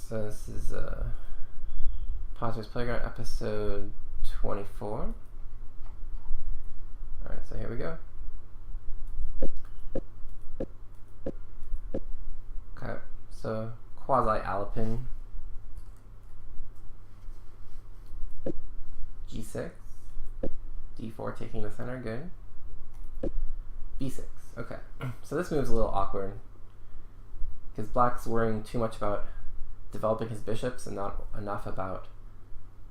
So this is Patzer's Playground episode 24. Alright, so here we go. Okay, so quasi-Alapin. G6. D4 taking the center, good. B6, okay. So this move's a little awkward because black's worrying too much about developing his bishops and not enough about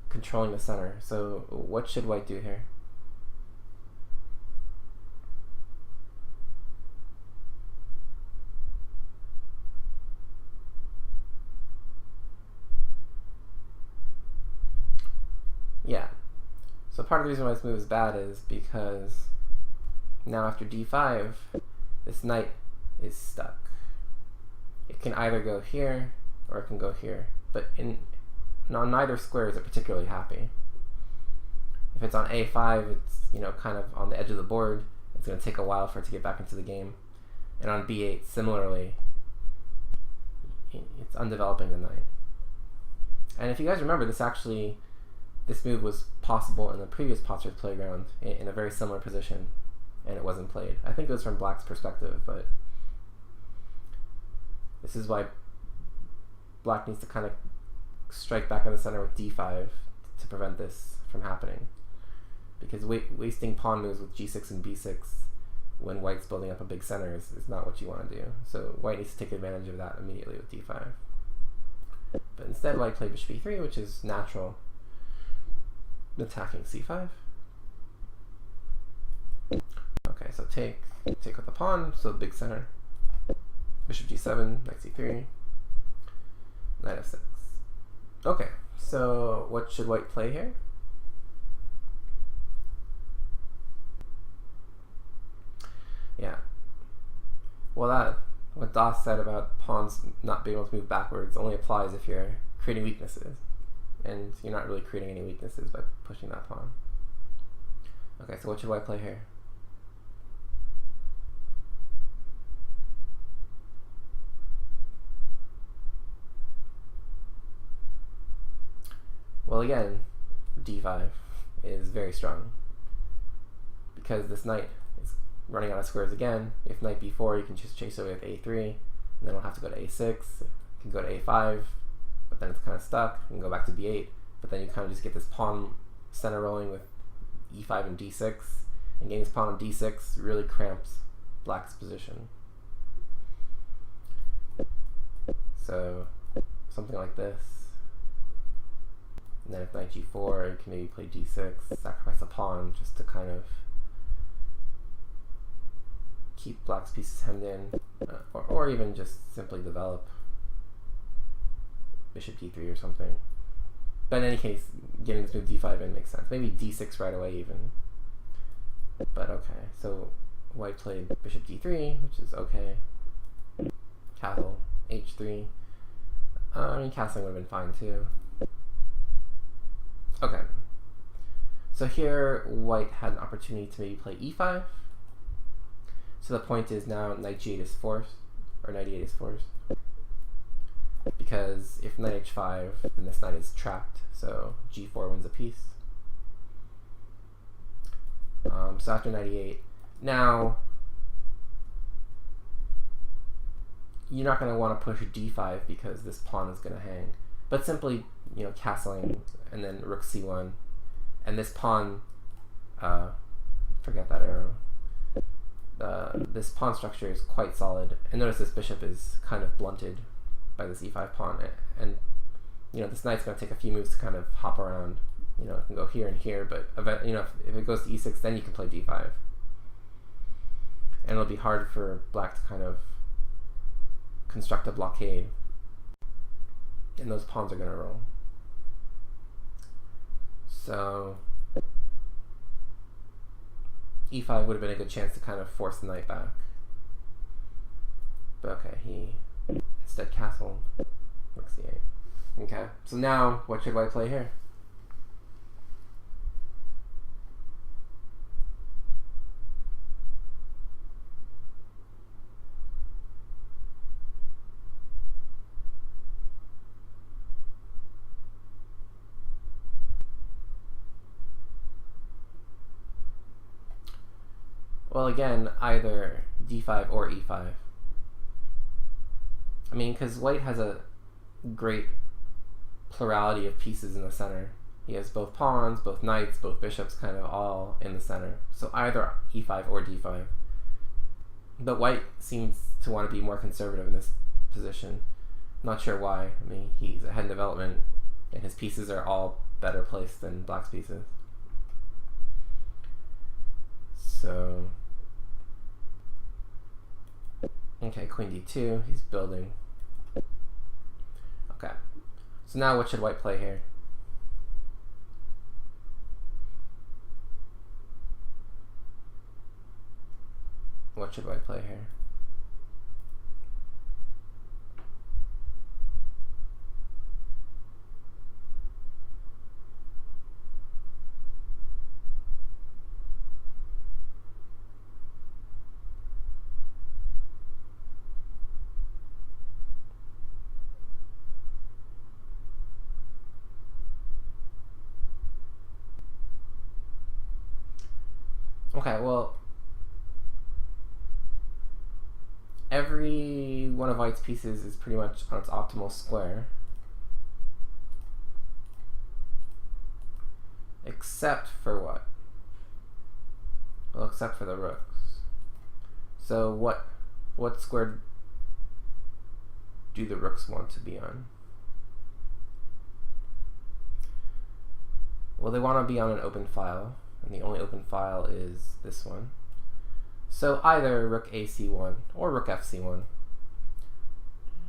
controlling the center. So what should white do here? Yeah. So part of the reason why this move is bad is because now after d5, this knight is stuck. It can either go here or it can go here, but on neither square is it particularly happy. If it's on a5, it's kind of on the edge of the board. It's going to take a while for it to get back into the game. And on b8, similarly, it's undeveloping the knight. And if you guys remember, this move was possible in the previous Patzer's Playground in a very similar position, and it wasn't played. I think it was from black's perspective, but this is why black needs to kind of strike back in the center with d5 to prevent this from happening. Because wasting pawn moves with g6 and b6 when white's building up a big center is not what you want to do. So white needs to take advantage of that immediately with d5. But instead white played bishop e3, which is natural. Attacking c5. Okay, so take with the pawn, so big center. Bishop g7, knight c3, knight f6. Okay, so what should white play here? Yeah. Well, what Das said about pawns not being able to move backwards only applies if you're creating weaknesses. And you're not really creating any weaknesses by pushing that pawn. Okay, so what should white play here? Well, again, d5 is very strong because this knight is running out of squares again. If knight b4, you can just chase away with a3, and then we'll have to go to a6. You can go to a5, but then it's kind of stuck. You can go back to b8, but then you kind of just get this pawn center rolling with e5 and d6, and getting this pawn on d6 really cramps black's position. So something like this. And then if knight g4, you can maybe play d6, sacrifice a pawn just to kind of keep black's pieces hemmed in, or even just simply develop bishop d3 or something. But in any case, getting this move d5 in makes sense. Maybe d6 right away even. But okay, so white played bishop d3, which is okay. Castle, h3. I mean, castling would have been fine too. Okay, so here white had an opportunity to maybe play e5. So the point is now knight g8 is forced, or knight e8 is forced. Because if knight h5, then this knight is trapped, so g4 wins a piece. So after knight e8, now you're not going to want to push d5 because this pawn is going to hang. But simply, castling, and then rook c1, and this pawn, forget that arrow. This pawn structure is quite solid, and notice this bishop is kind of blunted by this e5 pawn, and this knight's going to take a few moves to kind of hop around. It can go here and here, but if it goes to e6, then you can play d5, and it'll be hard for black to kind of construct a blockade. And those pawns are going to roll. So e5 would have been a good chance to kind of force the knight back. But okay, he instead castled rook c8. Okay, so now what should white play here? Well, again, either d5 or e5. I mean, because white has a great plurality of pieces in the center. He has both pawns, both knights, both bishops, kind of all in the center. So either e5 or d5. But white seems to want to be more conservative in this position. Not sure why. I mean, he's ahead in development, and his pieces are all better placed than black's pieces. So, okay, queen d2, he's building. Okay, so now what should white play here? What should white play here? Okay, well, every one of white's pieces is pretty much on its optimal square. Except for what? Well, except for the rooks. So what square do the rooks want to be on? Well, they want to be on an open file, and the only open file is this one. So either rook ac1 or rook fc1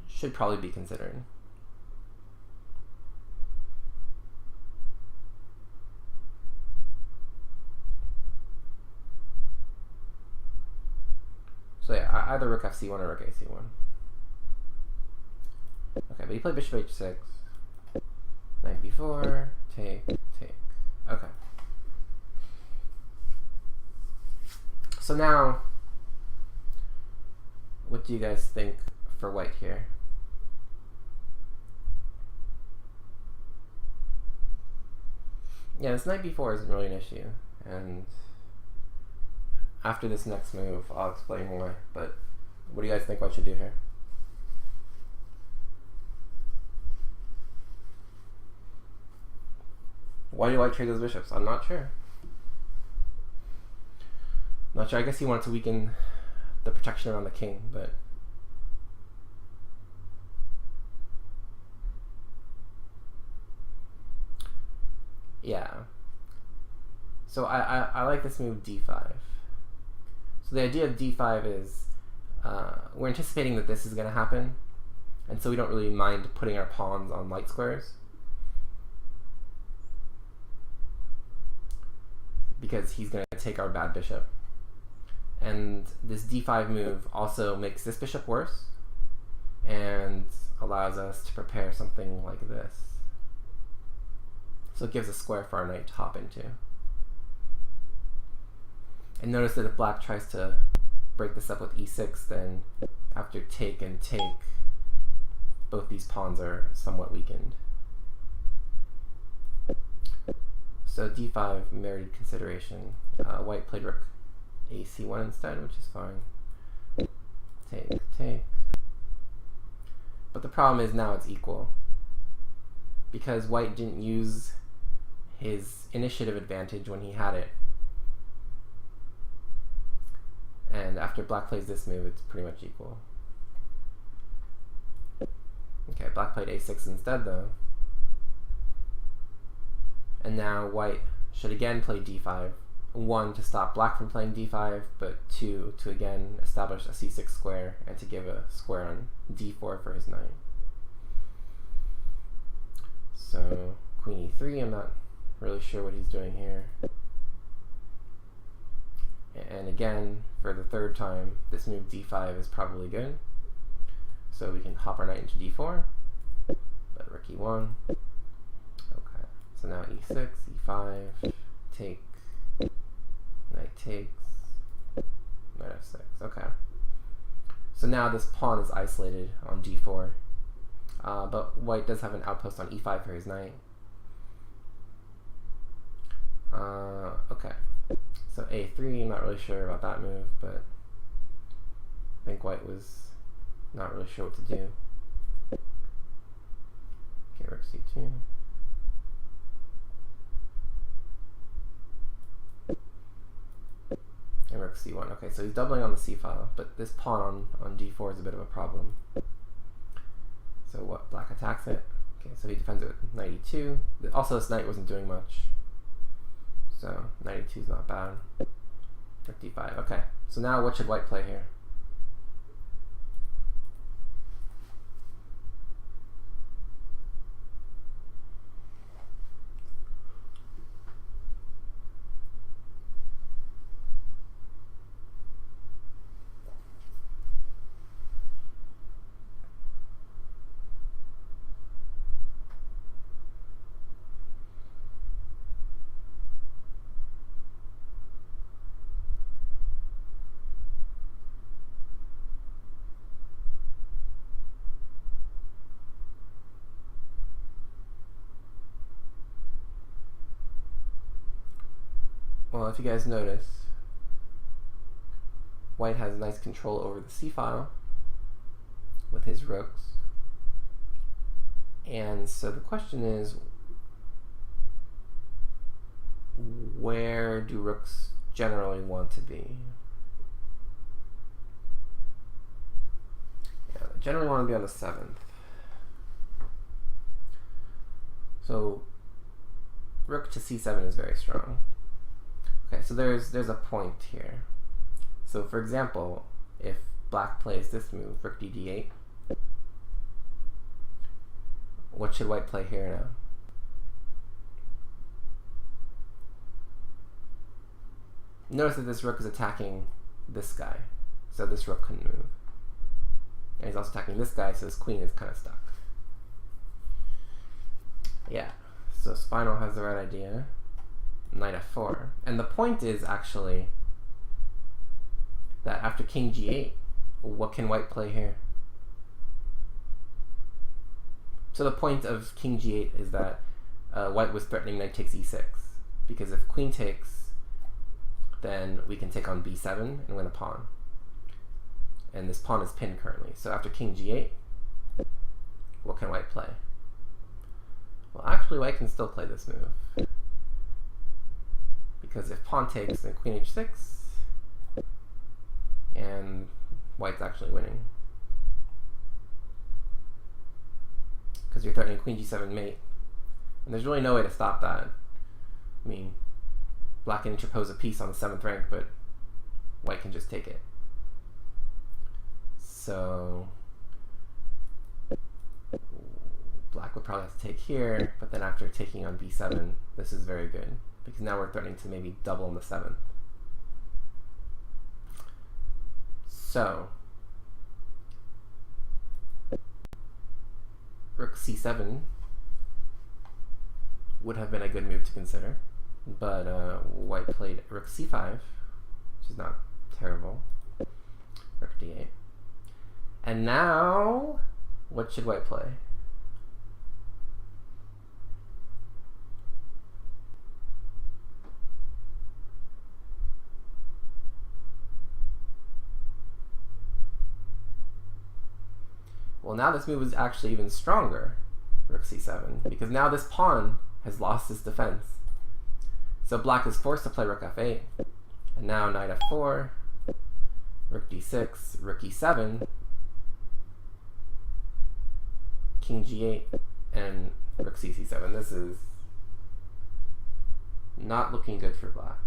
should probably be considered. So yeah, either rook fc1 or rook ac1. Okay, but he played bishop h6, knight b4, take, take. Okay. So now, what do you guys think for white here? Yeah, this knight b4 isn't really an issue, and after this next move, I'll explain why, but what do you guys think white should do here? Why do white trade those bishops? I'm not sure. Not sure. I guess he wanted to weaken the protection around the king, but yeah. So I like this move d5. So the idea of d5 is we're anticipating that this is going to happen, and so we don't really mind putting our pawns on light squares, because he's going to take our bad bishop. And this d5 move also makes this bishop worse and allows us to prepare something like this. So it gives a square for our knight to hop into. And notice that if black tries to break this up with e6, then after take and take, both these pawns are somewhat weakened. So d5 merited consideration. White played rook ac1 instead, which is fine. Take, take. But the problem is now it's equal, because white didn't use his initiative advantage when he had it. And after black plays this move, it's pretty much equal. Okay, black played a6 instead though. And now white should again play d5. 1, to stop black from playing d5, but 2, to again establish a c6 square and to give a square on d4 for his knight. So queen e3, I'm not really sure what he's doing here. And again, for the third time, this move d5 is probably good. So we can hop our knight into d4, but rook e1. Okay, so now e6, e5, take, knight takes, knight f6. Okay. So now this pawn is isolated on d4, but white does have an outpost on e5 for his knight. Okay. So a3, I'm not really sure about that move, but I think white was not really sure what to do. Okay, rook c2. And rook c1. Okay, so he's doubling on the c file, but this pawn on d4 is a bit of a problem. So what? Black attacks it. Okay, so he defends it with knight e2. Also, this knight wasn't doing much, so knight e2 is not bad. Rook d5. Okay, so now what should white play here? Well, if you guys notice, white has nice control over the c file with his rooks. And so the question is, where do rooks generally want to be? Yeah, they generally want to be on the 7th. So rook to c7 is very strong. Okay, so there's a point here. So for example, if black plays this move, rook d8, what should white play here now? Notice that this rook is attacking this guy, so this rook couldn't move. And he's also attacking this guy, so his queen is kind of stuck. Yeah, so Spinal has the right idea. Knight f4. And the point is actually that after king g8, what can white play here? So the point of king g8 is that white was threatening knight takes e6, because if queen takes, then we can take on b7 and win a pawn. And this pawn is pinned currently. So after king g8, what can white play? Well, actually white can still play this move, because if pawn takes, then queen h6, and white's actually winning, because you're threatening queen g7 mate, and there's really no way to stop that. I mean, black can interpose a piece on the 7th rank, but white can just take it. So black would probably have to take here, but then after taking on b7, this is very good, because now we're threatening to maybe double on the 7th. So rook c7 would have been a good move to consider, but white played rook c5, which is not terrible. Rook d8. And now, what should white play? Well, now this move is actually even stronger, rook c7, because now this pawn has lost its defense. So black is forced to play rook f8, and now knight f4, rook d6, rook e7, king g8, and rook c7. This is not looking good for black.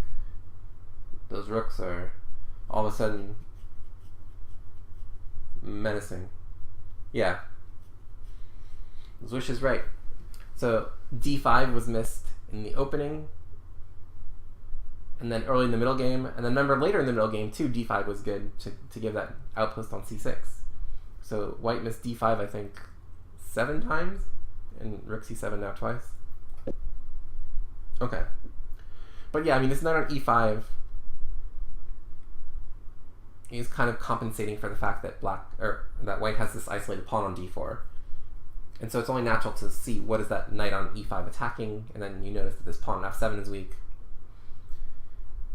Those rooks are all of a sudden menacing. Yeah, Zwish is right. So d5 was missed in the opening, and then early in the middle game, and then remember later in the middle game too, d5 was good to give that outpost on c6. So white missed d5 I think 7 times, and rook c7 now twice. Okay, but yeah, I mean this knight on e5 is kind of compensating for the fact that that white has this isolated pawn on d4, and so it's only natural to see what is that knight on e5 attacking, and then you notice that this pawn on f7 is weak.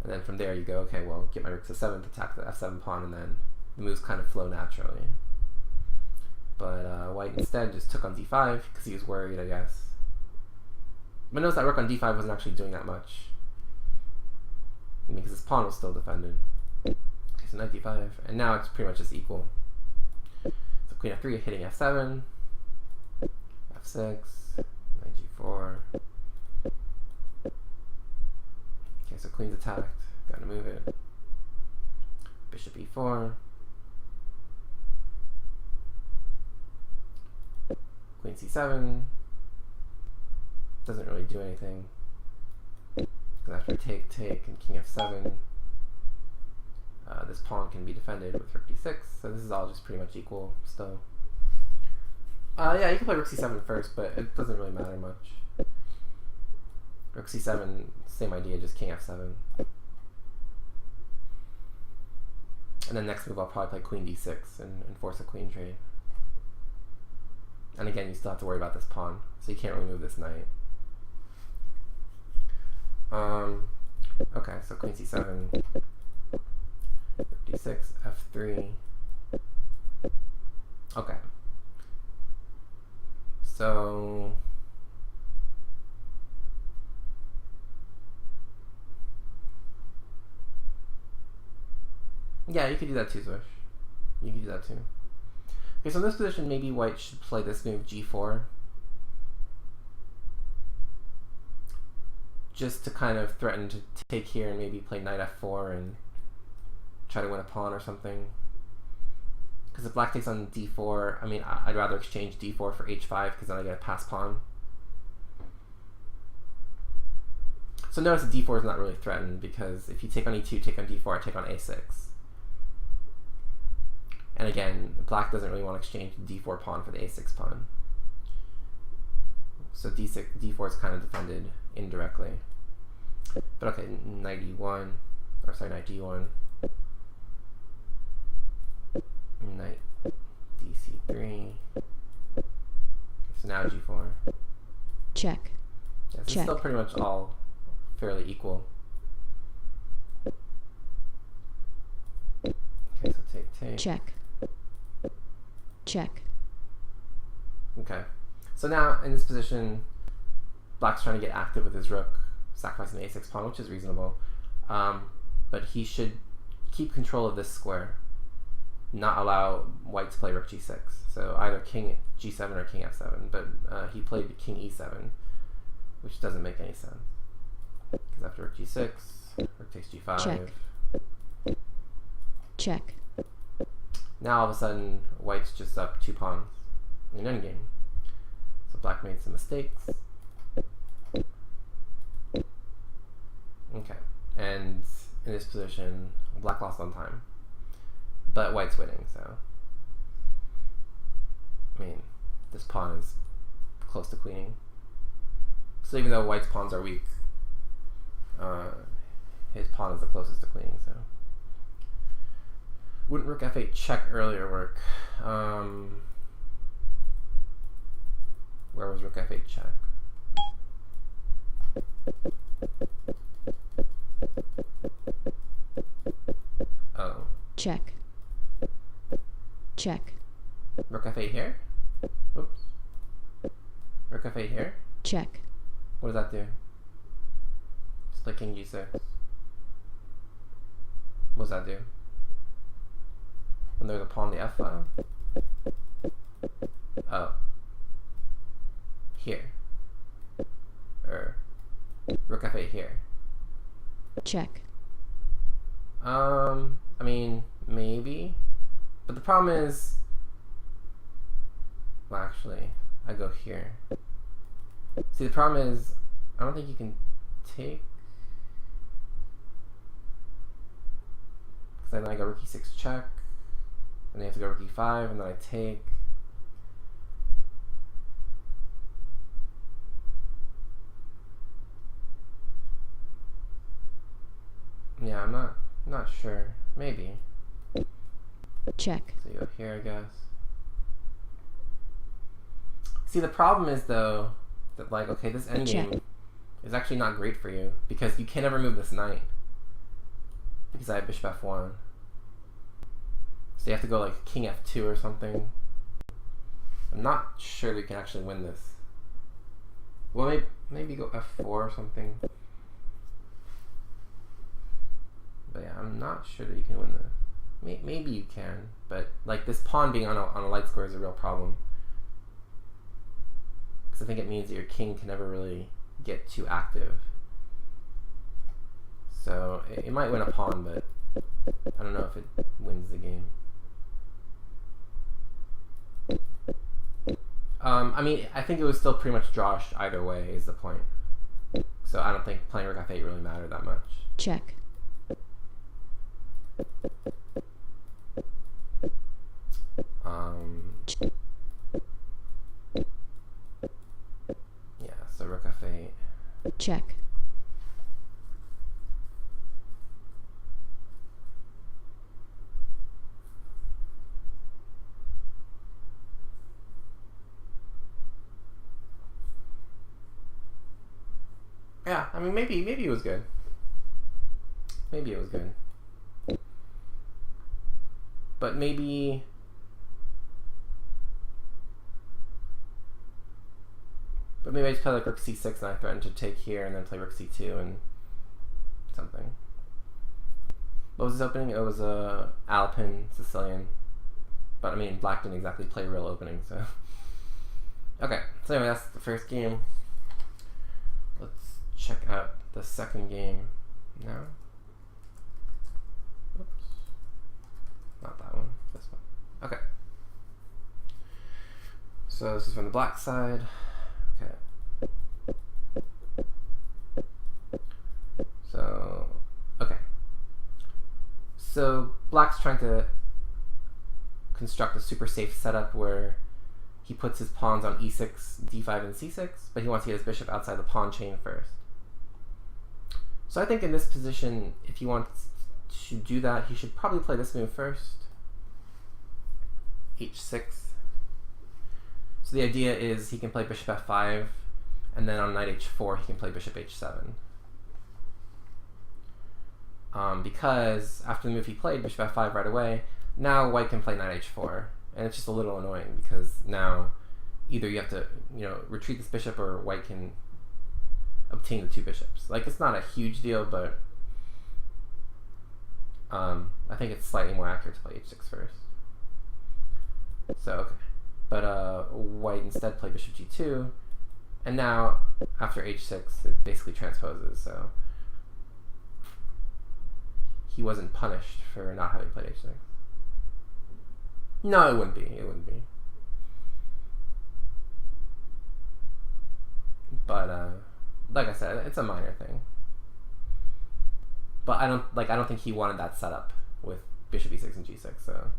And then from there you go, okay, well, get my rook to 7 to attack the f7 pawn, and then the moves kind of flow naturally. But white instead just took on d5 because he was worried, I guess. But notice that rook on d5 wasn't actually doing that much. I mean, because his pawn was still defended. Okay, so knight d5, and now it's pretty much just equal. So queen f3 hitting f7, f6, knight g4. Okay, so queen's attacked, gotta move it. Bishop e4. Queen c7. Doesn't really do anything. Because after take, and king f7, this pawn can be defended with rook d6, so this is all just pretty much equal still. Yeah, you can play rook c7 first, but it doesn't really matter much. Rook c7, same idea, just king f7. And then next move I'll probably play queen d6 and force a queen trade. And again, you still have to worry about this pawn, so you can't really move this knight. Okay, so queen c7, d6, f3. Okay. So yeah, you could do that too, Swish. You could do that too. Okay, so in this position, maybe white should play this move g4. Just to kind of threaten to take here and maybe play knight f4 and try to win a pawn or something. Because if black takes on d4, I mean, I'd rather exchange d4 for h5 because then I get a pass pawn. So notice that d4 is not really threatened because if you take on e2, take on d4, I take on a6. And again, black doesn't really want to exchange the d4 pawn for the a6 pawn. So d4 is kind of defended indirectly. But okay, knight e1, or sorry, knight d1, knight dc3. Okay, so now g4. Check. Yeah, this is still pretty much all fairly equal. Okay, so take. Check. Check. Okay. So now, in this position, black's trying to get active with his rook, sacrificing the a6 pawn, which is reasonable. But he should keep control of this square, not allow white to play rook g6. So either king g7 or king f7, but he played king e7, which doesn't make any sense. Because after rook g6, rook takes g5. Check. Check. Now all of a sudden, white's just up 2 pawns in endgame. So black made some mistakes. Okay, and in this position, black lost on time. But white's winning, so I mean, this pawn is close to queening. So even though white's pawns are weak, his pawn is the closest to queening, so. Wouldn't rook f8 check earlier work? Where was rook f8 check? Oh. Check. Check. Rook f8 here? Oops. Rook f8 here? Check. What does that do? Just play king g6. What does that do? When there's a pawn on the f file? Oh. Here. Or rook f8 here. Check. I mean, maybe. But the problem is, well, actually, I go here. See, the problem is, I don't think you can take. Because then I go rook e6 check. And then you have to go rook e5, and then I take. Yeah, I'm not sure. Maybe. Check. So you go here, I guess. See, the problem is though that like, okay, this endgame is actually not great for you because you can't ever move this knight. because I have bishop f1. So you have to go like king f2 or something. I'm not sure that you can actually win this. Well, maybe go f4 or something. But yeah, I'm not sure that you can win this. Maybe you can, but like this pawn being on a light square is a real problem. Because I think it means that your king can never really get too active. So it might win a pawn, but I don't know if it wins the game. I mean, I think it was still pretty much drawish either way is the point. So I don't think playing rook f8 really mattered that much. Check. Yeah, so rook f8. Check. Yeah, I mean, maybe it was good. Maybe it was good. But maybe I just play like rook c6 and I threaten to take here and then play rook c2 and something. What was his opening? It was a Alpin Sicilian. But I mean, black didn't exactly play real opening, so. Okay, so anyway, that's the first game. Let's check out the second game now. Oops. Not that one, this one. Okay. So this is from the black side. Okay. So, okay. So black's trying to construct a super safe setup where he puts his pawns on e6, d5, and c6, but he wants to get his bishop outside the pawn chain first. So I think in this position, if he wants to do that, he should probably play this move first. h6. So the idea is he can play bishop f5, and then on knight h4 he can play bishop h7. Because after the move he played, bishop f5 right away, now white can play knight h4. And it's just a little annoying because now either you have to, retreat this bishop or white can obtain the two bishops. Like, it's not a huge deal, but I think it's slightly more accurate to play h6 first. So, okay. But white instead played bishop g2, and now after h6 it basically transposes, so he wasn't punished for not having played h6. No, it wouldn't be. It wouldn't be. But like I said, it's a minor thing. But I don't think he wanted that setup with bishop e6 and g6. So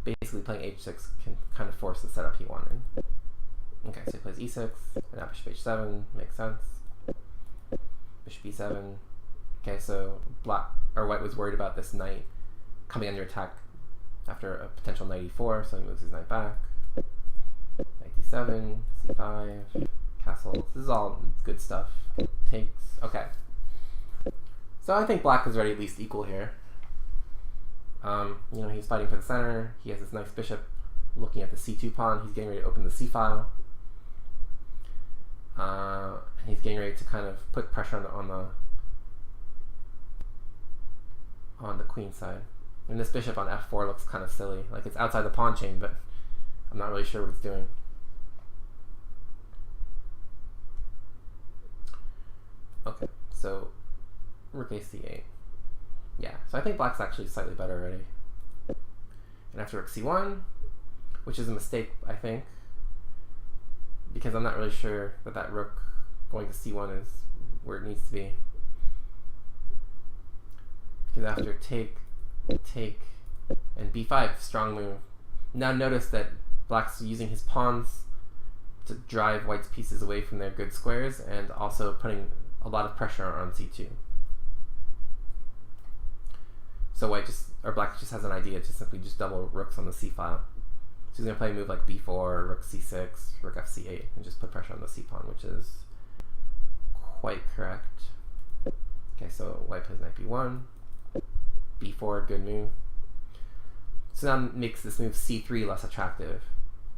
basically, playing h6 can kind of force the setup he wanted. Okay, so he plays e6, and now bishop h7 makes sense. Bishop e7. Okay, so white was worried about this knight coming under attack after a potential knight e4, so he moves his knight back. Knight d7, c5, castles. This is all good stuff. Takes. Okay. So I think black is already at least equal here. He's fighting for the center. He has this nice bishop looking at the c2 pawn. He's getting ready to open the c file. He's getting ready to kind of put pressure on the queen side. And this bishop on f4 looks kind of silly. Like, it's outside the pawn chain, but I'm not really sure what it's doing. Okay, so rook ac8. Yeah, so I think black's actually slightly better already. And after rook c1, which is a mistake, I think, because I'm not really sure that rook going to c1 is where it needs to be. Because after take, and b5, strong move. Now notice that black's using his pawns to drive white's pieces away from their good squares and also putting a lot of pressure on c2. So black just has an idea to simply just double rooks on the c file. So he's going to play a move like b4, rook c6, rook fc8, and just put pressure on the c pawn, which is quite correct. Okay, so white plays knight b1, b4, good move. So now makes this move c3 less attractive,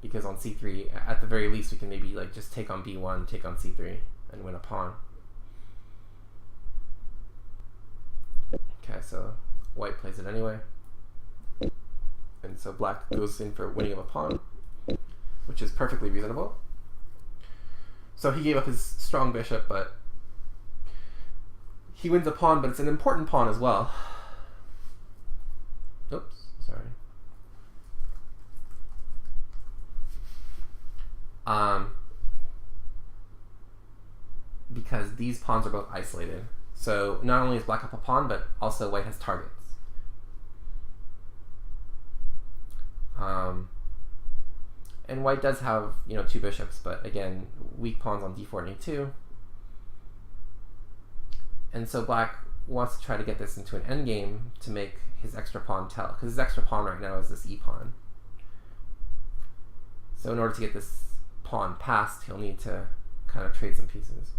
because on c3, at the very least, we can maybe like just take on b1, take on c3, and win a pawn. Okay, so white plays it anyway. And so black goes in for winning of a pawn, which is perfectly reasonable. So he gave up his strong bishop, but he wins a pawn, but it's an important pawn as well. Oops, sorry. Because these pawns are both isolated. So not only is black up a pawn, but also white has targets. And white does have, you know, 2 bishops, but again, weak pawns on d4 and e2. And so black wants to try to get this into an endgame to make his extra pawn tell, because his extra pawn right now is this e pawn. So in order to get this pawn passed, he'll need to kind of trade some pieces.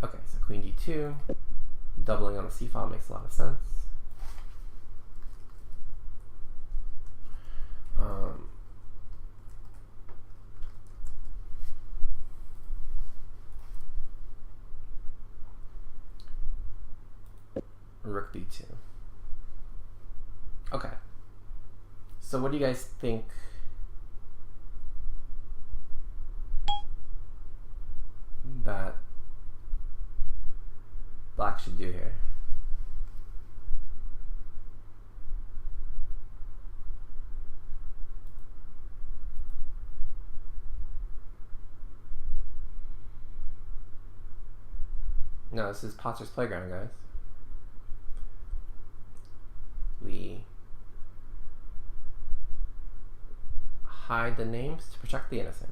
Okay, so queen d2, doubling on the c file makes a lot of sense. Rook b2. Okay. So what do you guys think that black should do here? No, this is Patzer's Playground, guys. We hide the names to protect the innocent.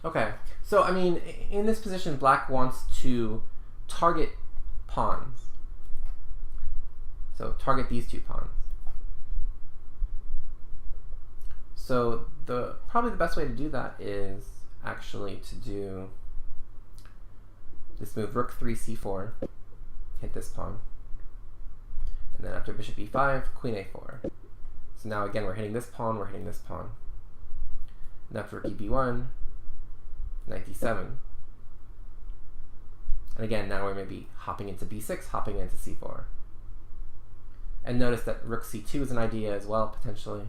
Okay, so I mean, in this position, black wants to target pawns. So target these 2 pawns. So probably the best way to do that is actually to do this move, rook 3 c4, hit this pawn, and then after bishop e5, queen a4. So now again we're hitting this pawn, we're hitting this pawn. And after rook eb1, knight d7. And again, now we're maybe hopping into b6, hopping into c4. And notice that rook c2 is an idea as well, potentially.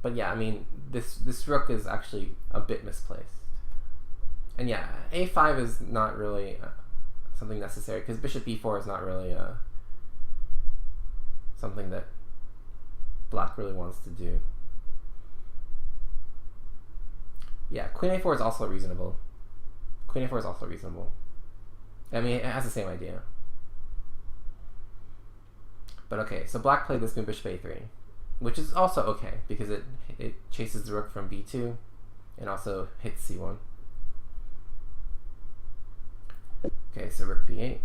But yeah, I mean, this rook is actually a bit misplaced. And yeah, a5 is not really something necessary, because bishop b4 is not really something that black really wants to do. Yeah, queen a4 is also reasonable. Queen a4 is also reasonable. I mean, it has the same idea. But okay, so black played this move bishop a3, which is also okay, because it chases the rook from b2 and also hits c1. Okay, so rook b8.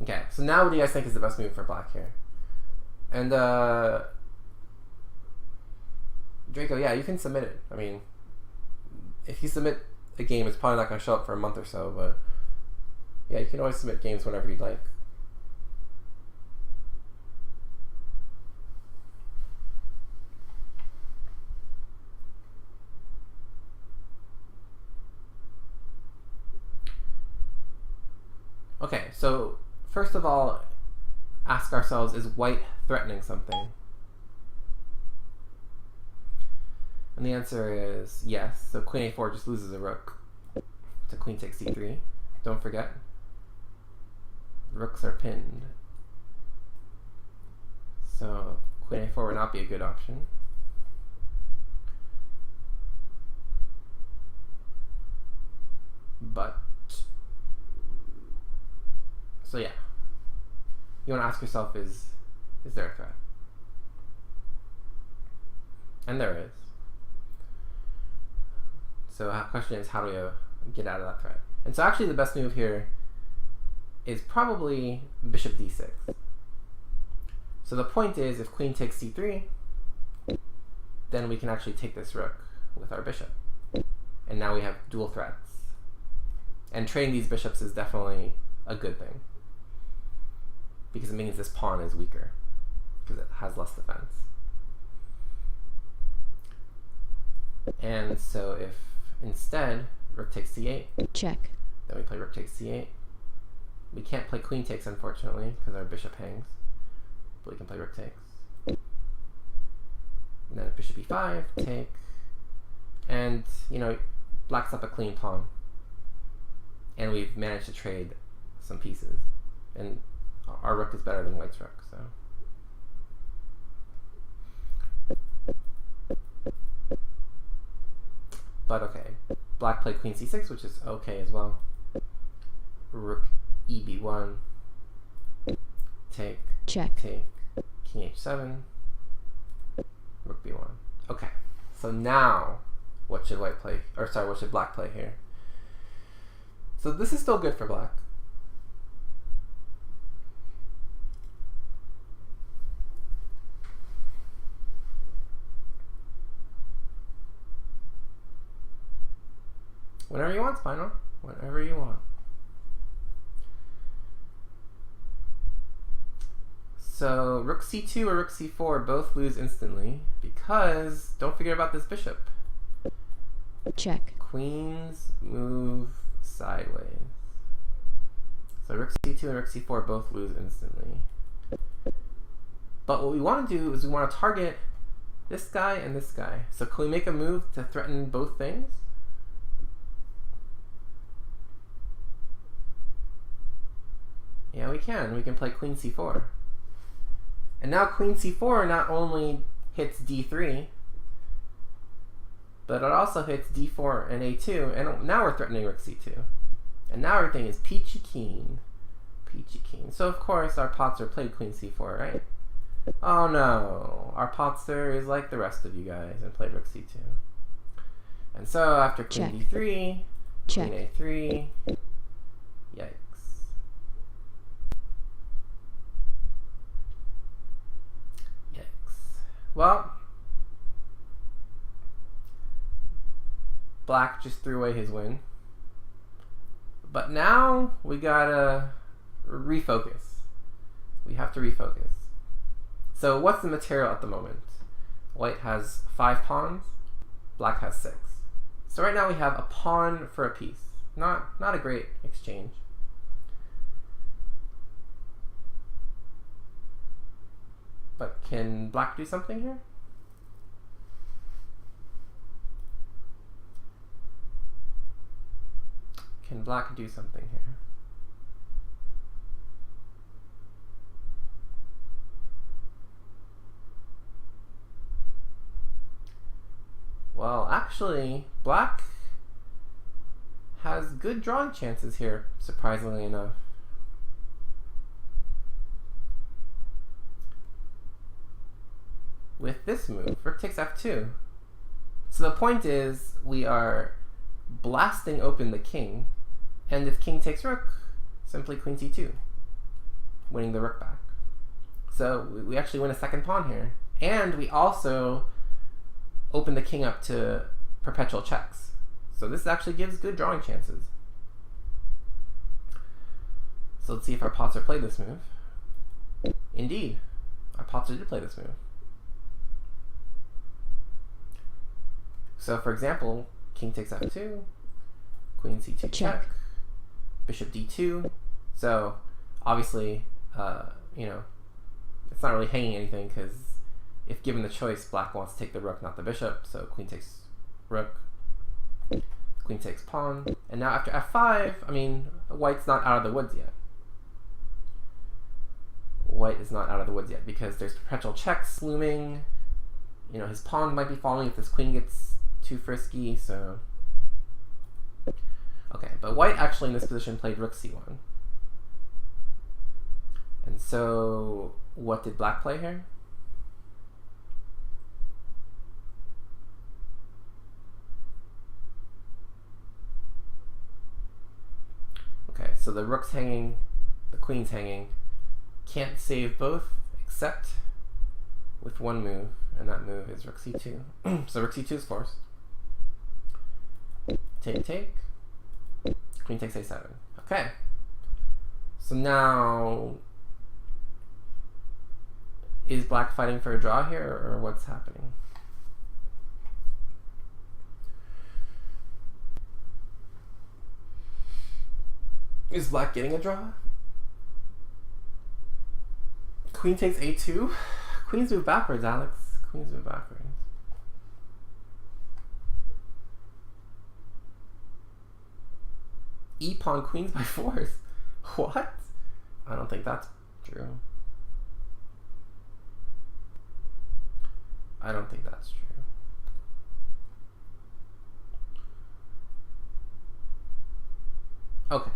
Okay, so now what do you guys think is the best move for black here? And Draco, yeah, you can submit it. I mean, if you submit a game, it's probably not going to show up for a month or so, but yeah, you can always submit games whenever you'd like. Okay, so first of all, ask ourselves, is white threatening something? And the answer is yes. So queen a4 just loses a rook to queen takes c3. Don't forget, rooks are pinned. So queen a4 would not be a good option. But so yeah, you want to ask yourself, is there a threat? And there is. So the question is, how do we get out of that threat? And so actually the best move here is probably bishop d6. So the point is, if queen takes c3, then we can actually take this rook with our bishop. And now we have dual threats. And trading these bishops is definitely a good thing, because it means this pawn is weaker, because it has less defense. And so if instead rook takes c8, check, then we play rook takes c8. We can't play queen takes, unfortunately, because our bishop hangs. But we can play rook takes. And then if bishop e5, take. And, you know, black's up a clean pawn. And we've managed to trade some pieces. And our rook is better than white's rook, so. But okay, black played queen c6, which is okay as well. Rook eb1, take, check, take, king h7, rook b1. Okay, so now what should white play, or sorry, what should black play here? So this is still good for black. Whenever you want, Spinal. Whenever you want. So rook c2 or rook c4 both lose instantly, because don't forget about this bishop. check, Queens move sideways. So rook c2 and rook c4 both lose instantly. But what we want to do is we want to target this guy and this guy. So can we make a move to threaten both things? Yeah, we can. We can play queen c4. And now queen c4 not only hits d3, but it also hits d4 and a2, and now we're threatening rook c2. And now everything is peachy keen. Peachy keen. So of course our Patzer played queen c4, right? Oh no, our Patzer is like the rest of you guys and played rook c2. And so after queen check, d3, check, queen a3, yikes. Well, black just threw away his win. But now we gotta refocus. We have to refocus. So what's the material at the moment? White has 5 pawns, black has 6. So right now we have a pawn for a piece. Not a great exchange. But can black do something here? Can black do something here? Well, actually, black has good drawing chances here, surprisingly enough. With this move, rook takes f2. So the point is, we are blasting open the king, and if king takes rook, simply queen c2, winning the rook back. So we actually win a second pawn here, and we also open the king up to perpetual checks. So this actually gives good drawing chances. So let's see if our Patzer played this move. Indeed, our Patzer did play this move. So for example, king takes f2, queen c2 check, bishop d2. So obviously, you know, it's not really hanging anything, because if given the choice, black wants to take the rook, not the bishop. So queen takes rook, queen takes pawn. And now after f5, I mean, white's not out of the woods yet. White is not out of the woods yet, because there's perpetual checks looming. You know, his pawn might be falling if this queen gets too frisky, so. Okay, but white actually in this position played rook c1. And so what did black play here? So the rook's hanging, the queen's hanging. Can't save both except with one move, and that move is rook c2. So rook c2 is forced. Take, take. Queen takes a7. Okay. So now, is black fighting for a draw here, or what's happening? Is black getting a draw? Queen takes a2. Queens move backwards, Alex. Queens move backwards. E-pawn queens by force. What? I don't think that's true. I don't think that's true. Okay.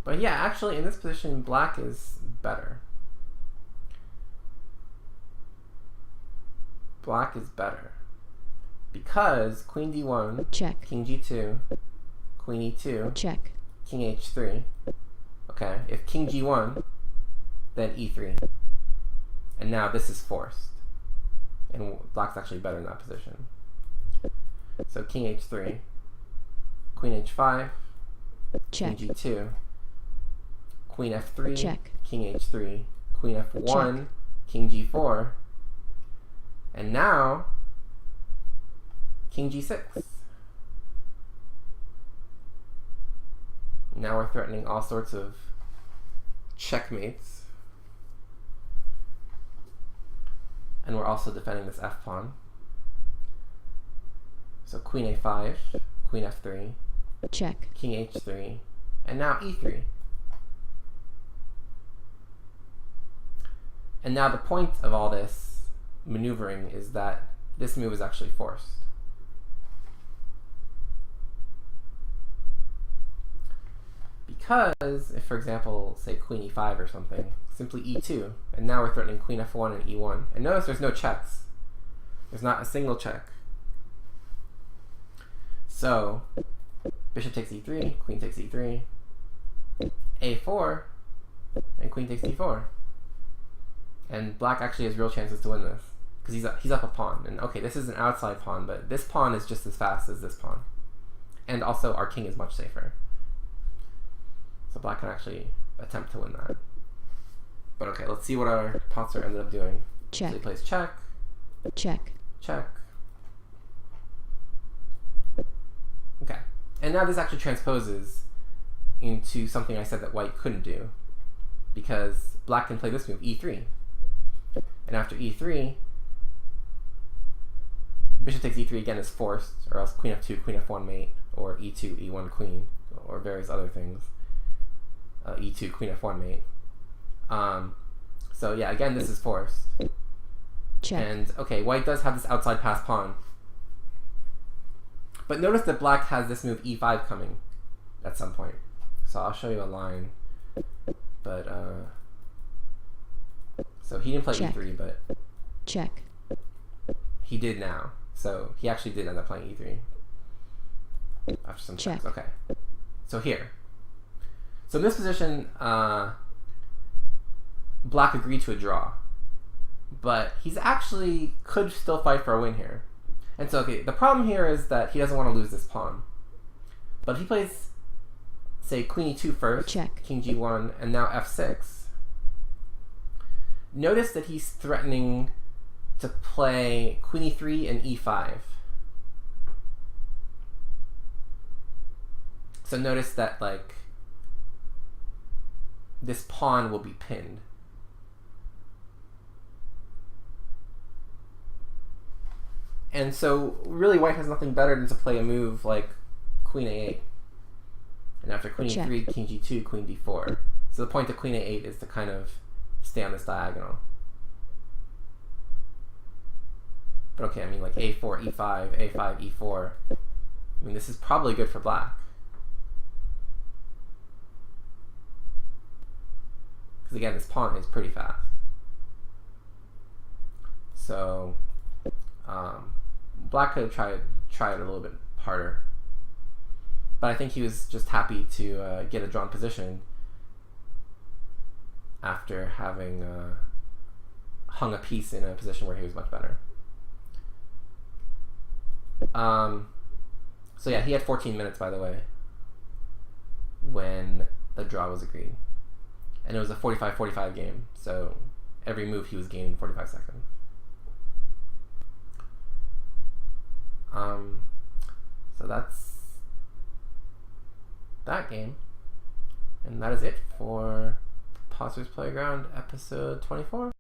But yeah, actually in this position, black is better. Black is better. Because queen d1, Check. king g2, queen e2, Check. king h3. Okay, if king g1, then e3. And now this is forced. And black's actually better in that position. So king h3, queen h5, Check. king g2, queen f3, Check. king h3, queen f1, Check. king g4, and now king g6. Now we're threatening all sorts of checkmates. And we're also defending this f-pawn. So queen a5, queen f3, Check. king h3, and now e3. And now the point of all this maneuvering is that this move is actually forced. Because if, for example, say queen e5 or something, simply e2, and now we're threatening queen f1 and e1. And notice there's no checks. There's not a single check. So bishop takes e3, queen takes e3, a4, and queen takes d4. And black actually has real chances to win this because he's up a pawn. And okay, this is an outside pawn, but this pawn is just as fast as this pawn. And also our king is much safer. So black can actually attempt to win that. But okay, let's see what our Patzer ended up doing. Check. So he plays check, Check. check. Okay. And now this actually transposes into something I said that white couldn't do. Because black can play this move, e3. And after e3, bishop takes e3 again is forced, or else queen f2, queen f1 mate, or e2, e1 queen, or various other things. E2, queen f1 mate. So yeah, again, this is forced. Check. And okay, white does have this outside pass pawn. But notice that black has this move e5 coming at some point. So I'll show you a line. But, so he didn't play Check. e3, but Check. he did now. So he actually did end up playing e3 after some Check. checks. Okay. So here. So in this position, black agreed to a draw. But he's actually could still fight for a win here. And so, okay, the problem here is that he doesn't want to lose this pawn. But if he plays, say, queen e2 first, Check. king g1, and now f6, notice that he's threatening to play queen e3 and e5. So notice that, like, this pawn will be pinned. And so, really, white has nothing better than to play a move like queen a8. And after queen Check. e3, king g2, queen d4. So the point of queen a8 is to kind of stay on this diagonal. But okay, I mean, like a4, e5, a5, e4. I mean, this is probably good for black. Because again, this pawn is pretty fast. So, black could have tried a little bit harder. But I think he was just happy to get a drawn position after having hung a piece in a position where he was much better. So yeah, he had 14 minutes, by the way, when the draw was agreed. And it was a 45-45 game, so every move he was gaining 45 seconds. So that's that game. And that is it for Patzer's Playground episode 24.